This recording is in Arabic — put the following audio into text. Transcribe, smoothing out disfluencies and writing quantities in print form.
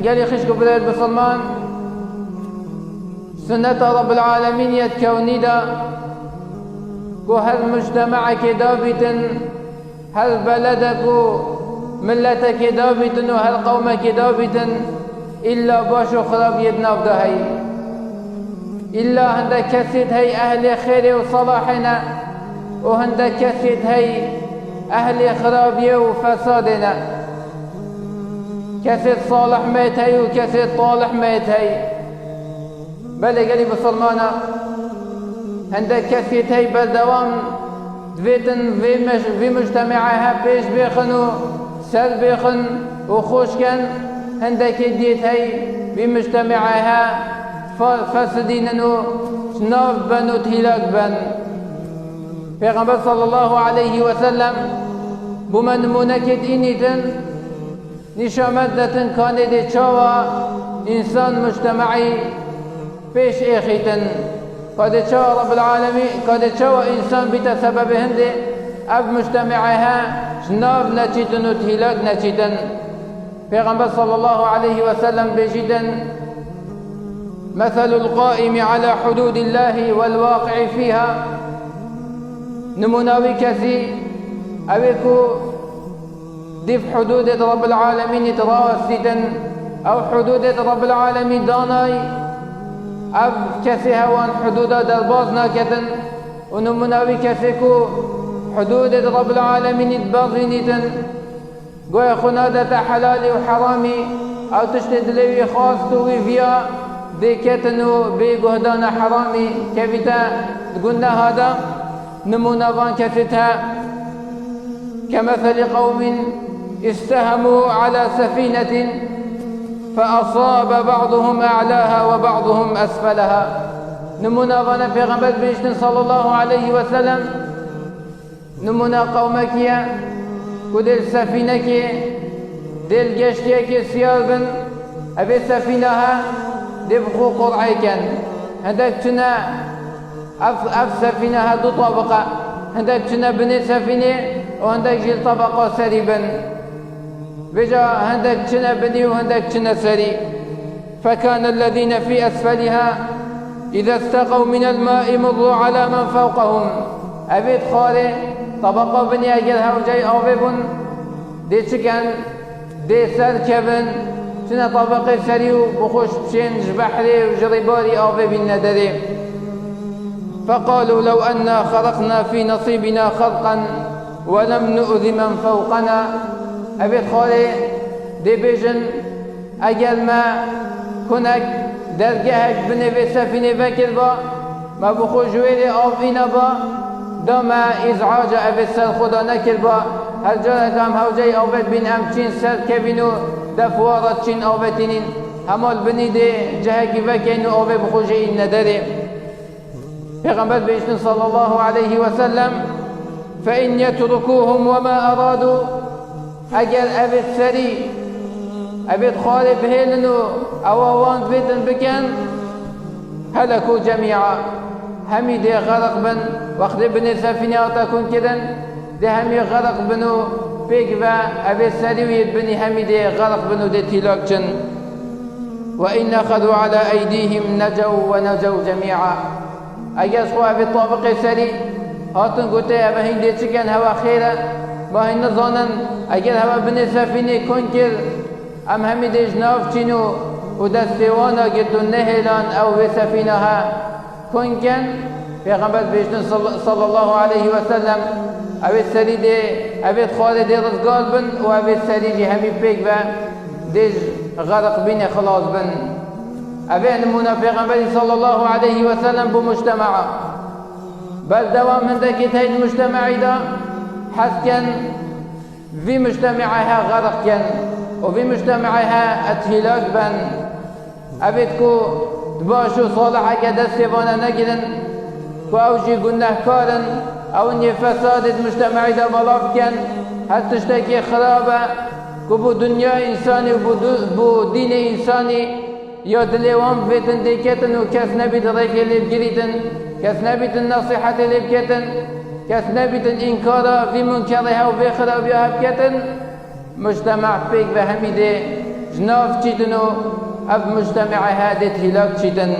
قال خشكو بريد بسلمان سنة رب العالمين يتكوني دا كو هل مجتمعك دابتن هل بلدك ملتك دابتن وهل قومك دابتن إلا باشو خراب يدناف دا هاي إلا هندك كسيد هاي أهل خير وصلاحنا وهندك كسيد هاي أهل خرابية وفسادنا كسيد صالح ميت هاي وكسيد طالح ميت هاي بل قالي بسلمانا عندك كسيد هاي بلدوام دويتن في مجتمعها بيش بيخن وسر بيخن وخوشكن عندك ديت هاي في مجتمعها فاسدين شناف بن وتهلاك بن پیغمبر صلى الله عليه وسلم بمن منكد إنيتن نشامدتن كان دي تشاوى إنسان مجتمعي بيش إخيتن قد تشاوى رب العالمين قد تشاوى إنسان بتسبب هندي أب مجتمعها شناف نتيتن وتهلاك نتيتن پیغمبر صلى الله عليه وسلم بجدن مثل القائم على حدود الله والواقع فيها نموناوي كثي أبيكو ديف حدود رب العالمين تراوستن أو حدود رب العالمين داناي أب كثي هوان حدود درباز ناكتن ونموناوي كثيكو حدود رب العالمين تباغينيتن قوي خنادة حلالي وحرامي أو تشتد لوي خاصتو وفيا ديكتنو بيقهدان حرامي كيفتا قلنا هذا نمونا فان كفتها كمثل قوم استهموا على سفينة فأصاب بعضهم أعلاها وبعضهم أسفلها نمونا فان پیغمبر بيشتن صلى الله عليه وسلم نمونا قومك يا كدل سفينك دل جشتك سيار بن أبي سفينها دبخو قرعيكا هندك تنا أف سفينة هدو طبقة هندك تنا بني سفينة وهندك جيل طبقة سريبا بجا هندك تنا بني وهندك تنا سري فكان الذين في أسفلها إذا استقوا من الماء مروا على من فوقهم أبيت خالي طبقة بني أجلها وجاي أوبيبون دي تشكن دي سركبن تنا طبقة سري وبخوش بشينج بحري وجريباري أوبي بالندري فقالوا لو أنا خرقنا في نصيبنا خرقا ولم نؤذ من فوقنا أبيت خالي دي بيجن أجل ما كنك درجهك بنبي سفينة بكر با ما بخو جويلي آفينا با داما إزعاج أبي سر خدا نكر با هل جارك هم هوجي أوبت بين أم چين سر كبينو دفوارت چين أوبتينين همال بني دي جهكي بكينو أوبي بخو جيين ندري پیغمبر بيشتن صلى الله عليه وسلم فإن يتركوهم وما أرادوا أجل أبد سري أبد خالب هيلنو أووان فيتن بكن هلكوا جميعا همي دي غرق بن وقت بني سفينة تكون كدن دي همي غرق بنو بيك با أبد سري ويد بني همي دي غرق بنو دي تلاكجن وإن أخذوا على أيديهم نجوا ونجوا جميعا اگر خو به طابق سری هاتن گوته اوه هنده چکن هوا خیره با هنده زانن اگر هوا بنی سفینه کن کر ام همی دیج ناف چینو و دستیوانا گتو نهلان او به سفینه ها کن کن پیغمبر بیشتن صلی الله علیه وسلم اوه سری ده اوه خال ده رزگار بن و اوه سری جی همی پیک با دیج غرق بین خلاص بن أبي نمونا پیغمبر صلى الله عليه وسلم بمجتمع بل دوام هندك تهي المجتمع دا حسكن في مجتمعها غرق كن وفي مجتمعها اتهلاك بن أبي تكو تباشو صالحك دستيوانا نقلن كو أوجي قناه كارن أو اني فساد المجتمع دا بلاف كن هل تشتكي خرابة كو بو دنيا إنساني وبو دين إنساني يا دليوان بيتن ديكتن وكاس نبي دريك اللي بجريتن كاس نبي النصيحة اللي بكتن كاس نبي إنكارا في منكرها وفي خرابها بكتن مجتمع فيك بهمي دي جناف تشيدنو أب مجتمع هادت هلاك تشيدن